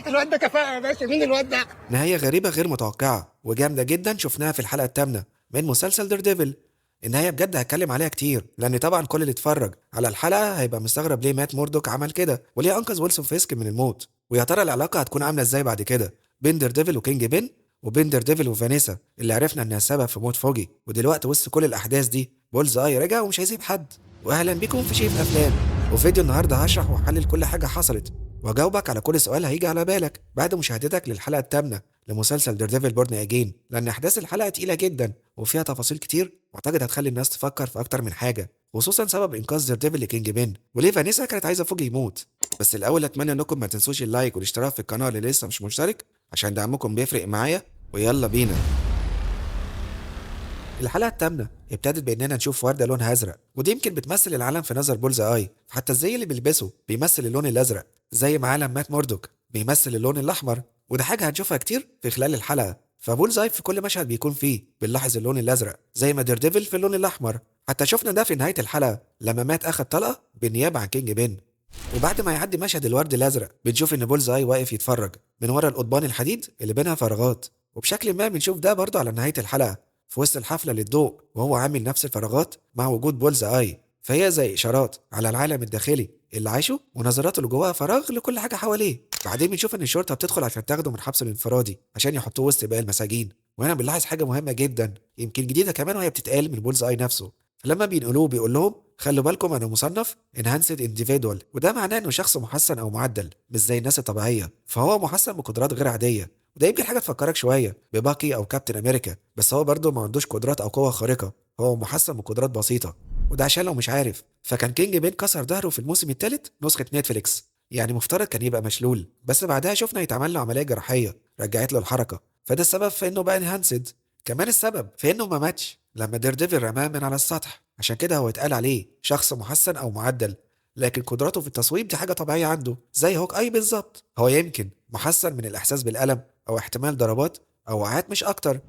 الواد ده كفاءة يا باشا، مين الواد ده؟ نهاية غريبة غير متوقعة وجامدة جدا شفناها في الحلقة الثامنة من مسلسل دير ديفل. النهاية بجد هتكلم عليها كتير، لأن طبعا كل اللي اتفرج على الحلقة هيبقى مستغرب ليه مات موردوك عمل كده وليه أنقذ ويلسون فيسك من الموت، ويا ترى العلاقة هتكون عاملة ازاي بعد كده بين دير ديفل وكينج بين، وبين دير ديفل وفانيسا اللي عرفنا إنها السبب في موت فوجي. ودلوقتي وسط كل الأحداث دي بولز آي رجع ومش هيسيب حد. وأهلا بيكم في شيف أفلام، وفيديو النهاردة هشرح وأحلل كل حاجة حصلت وأجاوبك على كل سؤال هيجي على بالك بعد مشاهدتك للحلقة الثامنة لمسلسل دير ديفل بورن اجين، لان احداث الحلقه تقيله جدا وفيها تفاصيل كتير واعتقد هتخلي الناس تفكر في اكتر من حاجه، خصوصا سبب انقاذ دير ديفل لكينج بين وليه فانيسا كانت عايزه فوجي يموت. بس الاول اتمنى انكم ما تنسوش اللايك والاشتراك في القناه اللي لسه مش مشترك عشان دعمكم بيفرق معايا. ويلا بينا. الحلقة الثامنة ابتدت بإننا نشوف وردة لونها أزرق، ودي يمكن بتمثل العالم في نظر بولز آي، حتى الزي اللي بيلبسه بيمثل اللون الأزرق زي ما عالم مات موردوك بيمثل اللون الأحمر، وده حاجة هنشوفها كتير في خلال الحلقة. فبولز آي في كل مشهد بيكون فيه بنلاحظ اللون الأزرق زي ما دير ديفل في اللون الأحمر، حتى شفنا ده في نهاية الحلقة لما مات أخد طلقة بالنيابة عن كينج بين. وبعد ما يعدي مشهد الورد الأزرق بنشوف إن بولز آي واقف يتفرج من ورا القضبان الحديد اللي بينها فراغات، وبشكل ما بنشوف ده برضه على نهاية الحلقة في وسط الحفلة للضوء وهو عامل نفس الفراغات مع وجود بولز آي، فهي زي إشارات على العالم الداخلي اللي عايشه ونظراته اللي جواها فراغ لكل حاجة حواليه. بعدين بنشوف إن الشرطة بتدخل عشان تاخده من حبسه الانفرادي عشان يحطوه وسط باقي المساجين، وهنا بنلاحظ حاجة مهمة جدا يمكن جديدة كمان وهي بتتقال من بولز آي نفسه. لما بينقلوه بيقول لهم خلوا بالكم انا مصنف انهانسد انديفيدوال، وده معناه انه شخص محسن او معدل مش زي الناس الطبيعيه، فهو محسن بقدرات غير عاديه. وده يمكن حاجه تفكرك شويه بباكي او كابتن امريكا، بس هو برضه ما عندوش قدرات او قوه خارقه، هو محسن بقدرات بسيطه. وده عشان لو مش عارف فكان كينج بين كسر ظهره في الموسم الثالث نسخه نتفليكس، يعني مفترض كان يبقى مشلول، بس بعدها شفنا يتعمل له عمليه جراحيه رجعت له الحركه، فده السبب في انه بقى انهانسد. كمان السبب في انه ما ماتش لما دير ديفل رماه من على السطح، عشان كده هو اتقال عليه شخص محسن او معدل، لكن قدراته في التصويب دي حاجه طبيعيه عنده زي هوك اي بالظبط، هو يمكن محسن من الاحساس بالالم او احتمال ضربات او وقعات مش اكتر.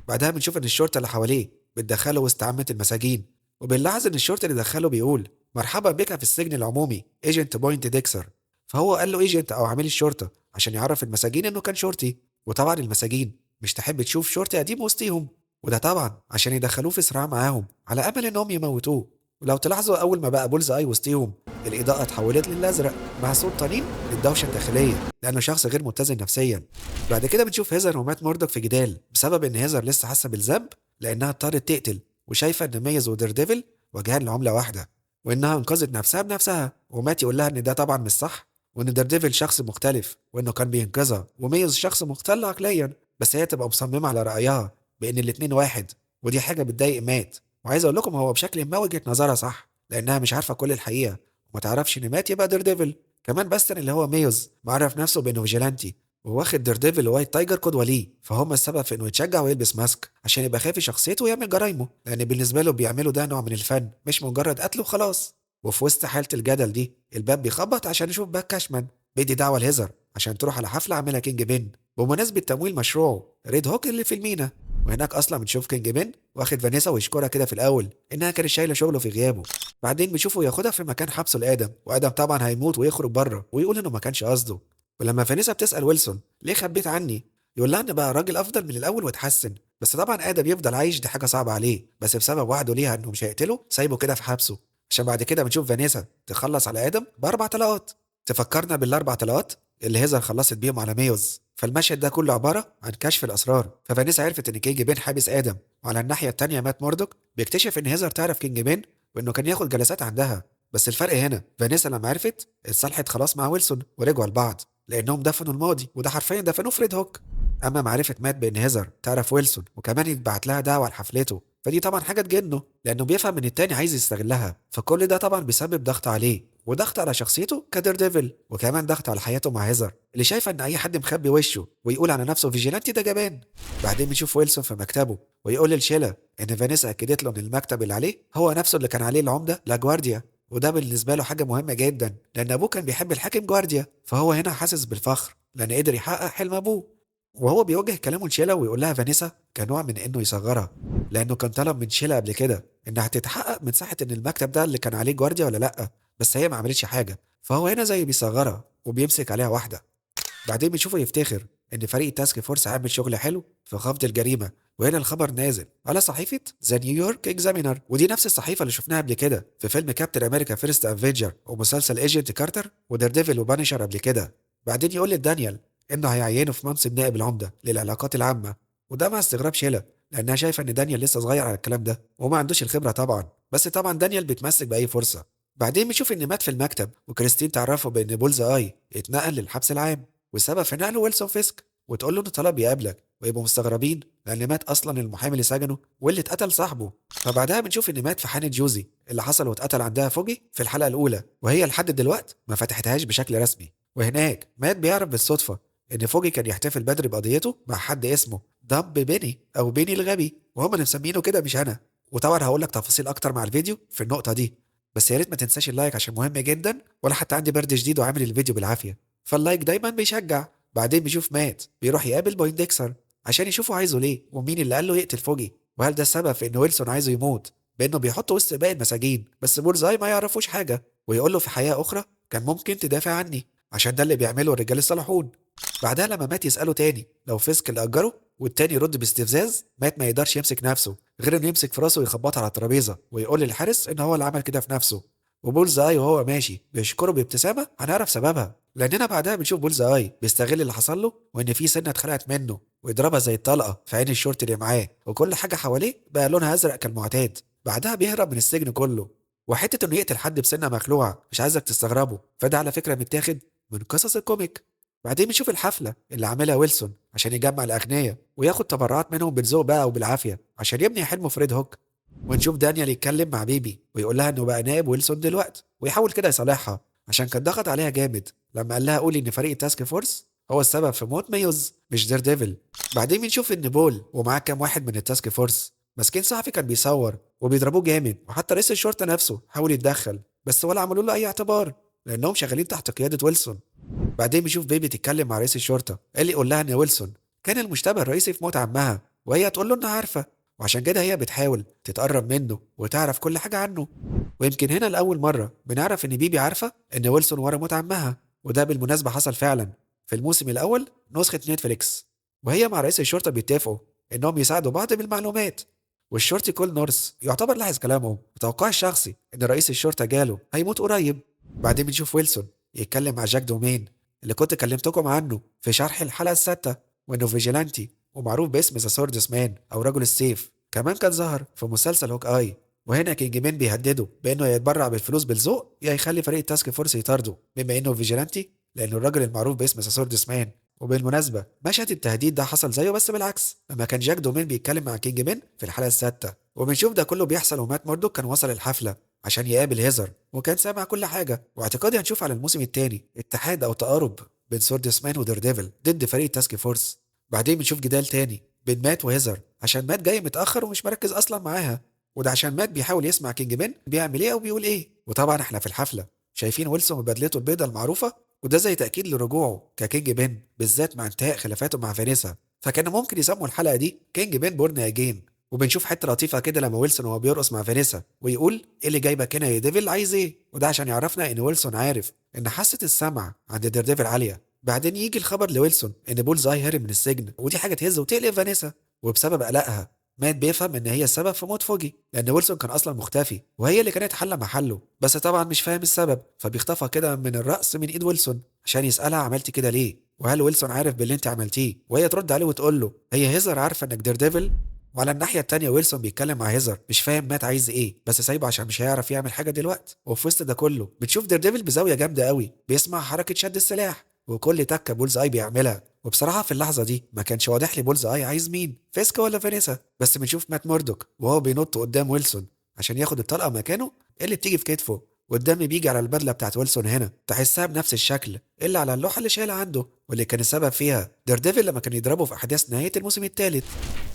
بعدها بنشوف ان الشرطه اللي حواليه بتدخله وسط عامه المساجين، وبنلاحظ ان الشرطي اللي دخله بيقول مرحبا بك في السجن العمومي ايجنت بوينت ديكسر، فهو قال له ايجنت او عميل الشرطه عشان يعرف المساجين انه كان شرطي، وطبعا المساجين مش تحب تشوف شرطي قديم وسطيهم، وده طبعا عشان يدخلوه في صراع معاهم على امل انهم يموتوه. ولو تلاحظوا اول ما بقى بولز اي وسطيهم الاضاءه اتحولت للازرق مع صوت طنين للدوشه الداخليه لانه شخص غير متزن نفسيا. بعد كده بنشوف هيزر ومات موردك في جدال بسبب ان هيزر لسه حاسه بالذنب لانها اضطرت تقتل، وشايفه ان ميز ودير ديفل وجهان لعمله واحده، وانها انقذت نفسها بنفسها، ومات يقول لها ان ده طبعا مش صح وان دير ديفل شخص مختلف وانه كان بينقذها، وميز شخص مختل عقليا، بس هي تبقى مصممه على رايها بان الاتنين واحد، ودي حاجه بتضايق مات. وعايز اقول لكم هو بشكل ما وجهه نظرها صح لانها مش عارفه كل الحقيقه وما تعرفش ان مات يبقى دير ديفل. كمان باستن اللي هو ميوز معرف نفسه بانه فيجيلانتي وواخد دير ديفل ووايت تايجر قدوه ليه، فهم السبب في انه يتشجع ويلبس ماسك عشان يبقى خافي شخصيته ويعمل جرايمه، لان بالنسبه له بيعملوا ده نوع من الفن مش مجرد قتل وخلاص. وفي وسط حاله الجدل دي الباب بيخبط عشان يشوف باك كاشمان بيدي دعوه لهيزر عشان تروح على حفله عاملها كينج بين بمناسبه تمويل مشروعه ريد هوك اللي في المينا. وهناك اصلا بنشوف كينج بين واخد فانيسا ويشكرها كده في الاول انها كانت شايله شغله في غيابه، بعدين بنشوفه ياخدها في مكان حبسه لادم، وادم طبعا هيموت ويخرج بره ويقول انه ما كانش قصده. ولما فانيسا بتسال ويلسون ليه خبيت عني يقول لها ان بقى راجل افضل من الاول واتحسن، بس طبعا ادم يفضل عايش دي حاجه صعبه عليه، بس بسبب وعده ليها انه مش هيقتله سايبه كده في حبسه، عشان بعد كده بنشوف فانيسا تخلص على ادم باربع طلقات تفكرنا بالاربع طلقات اللي هيزر خلصت بيهم على ميوز. فالمشهد ده كله عباره عن كشف الاسرار، ففانيسا عرفت ان كينج بين حابس ادم، وعلى الناحيه التانيه مات موردوك بيكتشف ان هيزر تعرف كينج بين وانه كان ياخد جلسات عندها، بس الفرق هنا فانيسا لما عرفت اتصالحت خلاص مع ويلسون ورجعوا لبعض لانهم دفنوا الماضي، وده حرفيا دفنوه في ريد هوك. اما معرفه مات بان هيزر تعرف ويلسون وكمان يتبعت لها دعوه لحفلته فدي طبعا حاجه تجنه لانه بيفهم ان التاني عايز يستغلها، فكل ده طبعا بيسبب ضغط عليه وضغط على شخصيته كدير ديفل، وكمان ضغط على حياته مع هيزر اللي شايفه ان اي حد مخبي وشه ويقول على نفسه فيجيلانتي ده جبان. بعدين بنشوف ويلسون في مكتبه ويقول للشيلا ان فانيسا اكدت له ان المكتب اللي عليه هو نفسه اللي كان عليه العمده لاجوارديا، وده بالنسبه له حاجه مهمه جدا لان ابوه كان بيحب الحاكم جوارديا، فهو هنا حاسس بالفخر لان قدر يحقق حلم ابوه. وهو بيوجه كلامه لشيلا ويقول لها فانيسا كنوع من انه يصغرها لانه كان طلب من شيلا قبل كده انها تتحقق من صحه ان المكتب ده اللي كان عليه جوارديا ولا لا، بس هي ما عملتش حاجه، فهو هنا زي بيصغرها وبيمسك عليها واحده. بعدين بنشوفه يفتخر ان فريق التاسك فورس عامل شغل حلو في خفض الجريمه، وهنا الخبر نازل على صحيفه ذا نيويورك اكزامينر، ودي نفس الصحيفه اللي شفناها قبل كده في فيلم كابتن امريكا فيرست افنجر ومسلسل ايجنت كارتر ودير ديفل وبانشر قبل كده. بعدين يقول لدانيال انه هيعينه في منصب نائب العمده للعلاقات العامه، وده مع استغراب شيلا لانها شايفه ان دانيال لسه صغير على الكلام ده وما عندوش الخبره طبعا، بس طبعا دانيال بيتمسك باي فرصه. بعدين بنشوف ان مات في المكتب وكريستين تعرفه بان بولز اي اتنقل للحبس العام، والسبب في نقله ويلسون فيسك، وتقول له انه طلب يقابلك، ويبقوا مستغربين لان مات اصلا المحامي اللي سجنه واللي اتقتل صاحبه. فبعدها بنشوف ان مات في حانه جوزي اللي حصل واتقتل عندها فوجي في الحلقه الاولى، وهي لحد دلوقتي ما فتحتهاش بشكل رسمي. وهناك مات بيعرف بالصدفه ان فوجي كان يحتفل بدري بقضيته مع حد اسمه دمب بيني او بيني الغبي، وهم اللي مسمينه كده مش انا. وطبعا هقول لك تفاصيل اكتر مع الفيديو في النقطه دي، بس يا ريت ما تنساش اللايك عشان مهم جدا، ولا حتى عندي برد شديد وعامل الفيديو بالعافيه، فاللايك دايما بيشجع. بعدين بيشوف مات بيروح يقابل بويندكسر عشان يشوفوا عايزه ليه ومين اللي قال له يقتل فوجي، وهل ده السبب في ان ويلسون عايزه يموت بانه بيحطه وسط باقي المساجين بس بولزاي ما يعرفوش حاجه، ويقول له في حياه اخرى كان ممكن تدافع عني عشان ده اللي بيعمله الرجال الصالحون. بعدها لما مات يساله تاني لو فيسك اللي اجره، والتاني يرد باستفزاز، مات ما يقدرش يمسك نفسه غير انه يمسك في راسه ويخبطها على الترابيزه ويقول للحارس ان هو اللي عمل كده في نفسه. وبولز اي وهو ماشي بيشكره بابتسامه هنعرف سببها، لاننا بعدها بنشوف بولز اي بيستغل اللي حصل له وان في سنه اتخلقت منه ويضربها زي الطلقه في عين الشرطي اللي معاه، وكل حاجه حواليه بقى لونها ازرق كالمعتاد. بعدها بيهرب من السجن كله. وحته انه يقتل حد بسنه مخلوعه مش عايزك تستغربه، فده على فكره متاخد من قصص الكوميك. بعدين بنشوف الحفله اللي عاملها ويلسون عشان يجمع الاغنياء وياخد تبرعات منهم بالذوق بقى وبالعافيه عشان يبني حلمه فريد هوك. ونشوف دانيال يتكلم مع بيبي ويقول لها انه بقى نائب ويلسون دلوقتي، ويحاول كده يصالحها عشان كان ضغط عليها جامد لما قال لها قولي ان فريق التاسك فورس هو السبب في موت ميوز مش دير ديفل. بعدين بنشوف ان بول ومعاه كام واحد من التاسك فورس ماسكين صحفي كان بيصور وبيضربوه جامد، وحتى رئيس الشرطه نفسه حاول يتدخل بس ولا عملوا له اي اعتبار لانهم شغالين تحت قياده ويلسون. بعدين بنشوف بيبي تتكلم مع رئيس الشرطه اللي يقول لها ان ويلسون كان المشتبه الرئيسي في موت عمها، وهي تقول له انها عارفه وعشان كده هي بتحاول تتقرب منه وتعرف كل حاجه عنه. ويمكن هنا لاول مره بنعرف ان بيبي عارفه ان ويلسون ورا موت عمها، وده بالمناسبه حصل فعلا في الموسم الاول نسخه نتفليكس. وهي مع رئيس الشرطه بيتفقوا انهم يساعدوا بعض بالمعلومات، والشرطي كول نورس يعتبر لاحظ كلامهم وتوقعه الشخصي ان رئيس الشرطه جاله هيموت قريب. بعدين بنشوف ويلسون يتكلم مع جاك دومين اللي كنت كلمتكم عنه في شرح الحلقه السادسه، وانه فيجيلانتي ومعروف باسم ذا سوردس مان او رجل السيف، كمان كان ظهر في مسلسل هوك اي. وهنا كينج مان بيهدده بانه يتبرع بالفلوس بالذوق يا يخلي فريق التاسك فورس يطارده بما انه فيجيلانتي لانه الراجل المعروف باسم ذا سوردس مان. وبالمناسبه مشهد التهديد ده حصل زيه بس بالعكس لما كان جاك دومين بيتكلم مع كينج مان في الحلقه السادسه. وبنشوف ده كله بيحصل ومات موردوك كان وصل الحفله عشان يقابل هيزر وكان سامع كل حاجه، واعتقادي هنشوف على الموسم الثاني اتحاد او تقارب بين سوردس مان ودير ديفل ضد فريق تاسك فورس. بعدين بنشوف جدال تاني بين مات وهيزر عشان مات جاي متاخر ومش مركز اصلا معاها، وده عشان مات بيحاول يسمع كينج مان بيعمل ايه او بيقول ايه. وطبعا احنا في الحفله شايفين ويلسون ببدلته البيضاء المعروفه، وده زي تاكيد لرجوعه ككينج بين بالذات مع انتهاء خلافاته مع فانيسا، فكان ممكن يسموا الحلقه دي كينج بين بورن اجين. وبنشوف حته لطيفه كده لما ويلسون وهو بيرقص مع فانيسا ويقول ايه اللي جايبك هنا يا ديفل عايز ايه، وده عشان يعرفنا ان ويلسون عارف ان حاسه السمع عند دير ديفل عاليه. بعدين يجي الخبر لويلسون ان بولز اي هرب من السجن، ودي حاجه تهز وتقلق فانيسا، وبسبب قلقها مات بيفهم ان هي السبب في موت فوجي لان ويلسون كان اصلا مختفي وهي اللي كانت حله محله، بس طبعا مش فاهم السبب فبيخطفها كده من الرأس من ايد ويلسون عشان يسالها عملتي كده ليه، وهل ويلسون عارف باللي انت عملتيه، وهي ترد عليه وتقول له هي هيزر عارفه انك دير ديفل. وعلى الناحيه التانيه ويلسون بيتكلم مع هيزر مش فاهم مات عايز ايه بس سايبه عشان مش هيعرف يعمل حاجه دلوقتي. وفي وسط ده كله بتشوف دير ديفل بزاويه جامده قوي بيسمع حركه شد السلاح وكل تكه بولز اي بيعملها، وبصراحه في اللحظه دي ما كانش واضح لي بولز اي عايز مين فيسكا ولا فانيسا، بس بنشوف مات موردوك وهو بينط قدام ويلسون عشان ياخد الطلقه مكانه اللي بتيجي في كتفه، والدم بيجي على البدله بتاعت ويلسون هنا تحسها بنفس الشكل اللي على اللوحه اللي شايلها عنده واللي كان السبب فيها دير ديفل لما كان يضربه في احداث نهايه الموسم الثالث.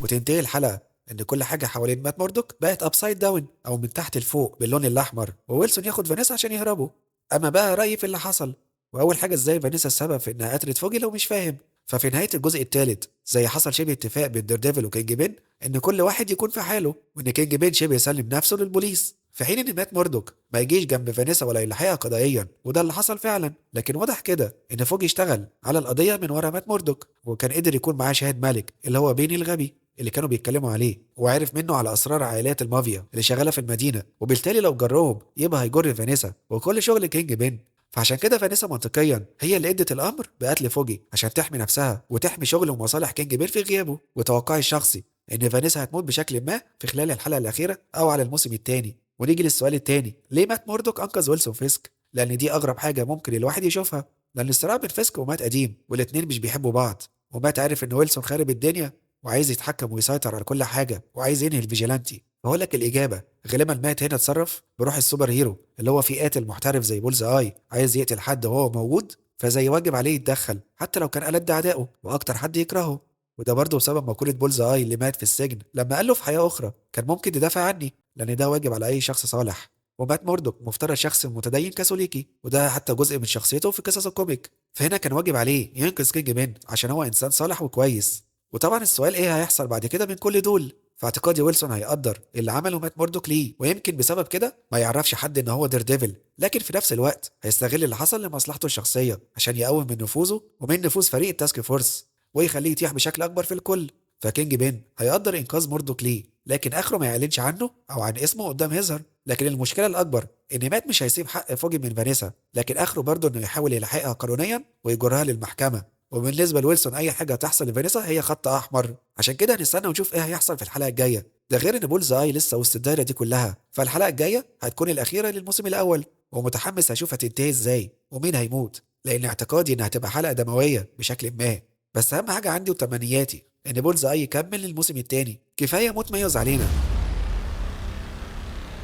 وتنتهي الحلقه ان كل حاجه حوالين مات موردوك بقت ابسايد داون او من تحت لفوق باللون الاحمر، وويلسون ياخد فانيسا عشان يهربوا. اما بقى رايي في اللي حصل، واول حاجه ازاي فانيسا السبب في انها قتلت فوجي لو مش فاهم، ففي نهايه الجزء الثالث زي حصل شبه اتفاق بين دير ديفل وكينج بين ان كل واحد يكون في حاله، وان كينج بين شبه يسلم نفسه للبوليس، في حين ان مات موردوك ما يجيش جنب فانيسا ولا يلحقها قضائيا، وده اللي حصل فعلا. لكن واضح كده ان فوجي اشتغل على القضيه من ورا مات موردوك، وكان قدر يكون معاه شاهد مالك اللي هو بيني الغبي اللي كانوا بيتكلموا عليه، وعرف منه على اسرار عائلات المافيا اللي شغاله في المدينه، وبالتالي لو جرهم يبقى هيجر فانيسا وكل شغل كينج بين. فعشان كده فانيسا منطقيا هي اللي ادت الامر بقتل فوجي عشان تحمي نفسها وتحمي شغل ومصالح كينج بين في غيابه. وتوقعي الشخصي ان فانيسا هتموت بشكل ما في خلال الحلقه الاخيره او على الموسم الثاني. ونيجي للسؤال التاني، ليه مات موردوك انقذ ويلسون فيسك؟ لان دي اغرب حاجه ممكن الواحد يشوفها، لان الصراع بين فيسك ومات قديم والاتنين مش بيحبوا بعض، ومات عارف ان ويلسون خارب الدنيا وعايز يتحكم ويسيطر على كل حاجه وعايز ينهي الفيجيلانتي. فهقول لك الاجابه، غالبا مات هنا اتصرف بروح السوبر هيرو اللي هو في قاتل محترف زي بولز اي عايز يقتل حد وهو موجود، فزي واجب عليه يتدخل حتى لو كان ألد اعدائه واكتر حد يكرهه. وده برضه بسبب مقولة بولز اي اللي مات في السجن لما قال له في حياة أخرى كان ممكن تدافع عني، لأن ده واجب على أي شخص صالح. ومات موردوك مفترض شخص متدين كاثوليكي، وده حتى جزء من شخصيته في قصص الكوميك، فهنا كان واجب عليه ينقذ كينج بين عشان هو إنسان صالح وكويس. وطبعا السؤال إيه هيحصل بعد كده من كل دول؟ في اعتقادي ويلسون هيقدر اللي عمله مات موردوك ليه، ويمكن بسبب كده ما يعرفش حد ان هو دير ديفل، لكن في نفس الوقت هيستغل اللي حصل لمصلحته الشخصيه عشان يقوم من نفوذه ومن نفوذ فريق التاسك فورس ويخليه يتيح بشكل اكبر في الكل. فكينج بين هيقدر انقاذ موردوك ليه، لكن اخره ما يعلنش عنه او عن اسمه قدام هيزر. لكن المشكله الاكبر ان مات مش هيسيب حق فوجي من فانيسا، لكن اخره برضه انه يحاول يلحقها قانونيا ويجرها للمحكمه. وبالنسبه لويلسون اي حاجه تحصل لفانيسا هي خط احمر، عشان كده هنستنى ونشوف ايه هيحصل في الحلقه الجايه. ده غير ان بولز اي لسه وسط الدايره دي كلها، فالحلقه الجايه هتكون الاخيره للموسم الاول، ومتحمس اشوف هتنتهي ازاي ومين هيموت، لان اعتقادي انها هتبقى حلقه دمويه بشكل ما. بس اهم حاجه عندي وتمنياتي ان بولز اي يكمل الموسم الثاني، كفايه موت ميوز علينا.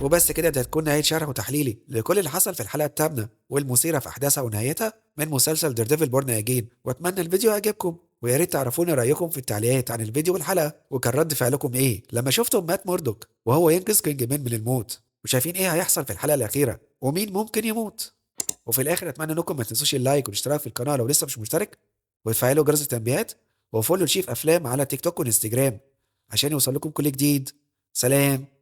وبس كده، ده هتكون نهايه شرح وتحليلي لكل اللي حصل في الحلقه الثامنه والمثيره في احداثها ونهايتها من مسلسل دير ديفل بورن اجين. واتمنى الفيديو يعجبكم، ويا ريت تعرفوني رايكم في التعليقات عن الفيديو والحلقه، وكان رد فعلكم ايه لما شفتم مات موردوك وهو ينقذ كينج مان من الموت، وشايفين ايه هيحصل في الحلقه الاخيره ومين ممكن يموت. وفي الاخر اتمنى انكم ما تنسوش اللايك والاشتراك في القناه لو لسه مش مشترك، وتفعلوا جرس التنبيهات، وفولو لشيف افلام على تيك توك وانستجرام عشان يوصل لكم كل جديد. سلام.